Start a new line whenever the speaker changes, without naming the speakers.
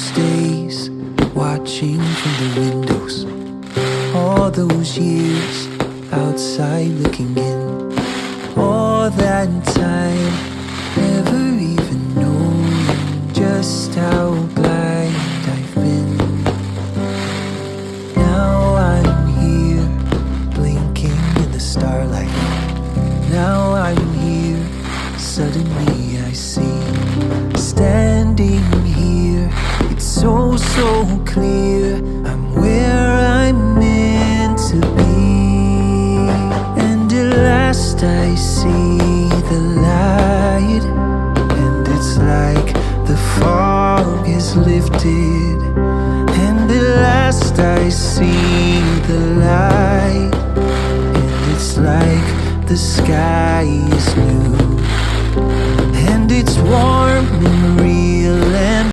those days, watching from the windows, all those years outside looking in, all that time, never even knowing just how blind I've been. Now I'm here, blinking in the starlight. Now I'm here, suddenly I see, standing here, it's so clear, I'm where I'm meant to be. And at last I see the light, and it's like the fog is lifted. And at last I see the light, and it's like the sky is blue, and it's warm and real.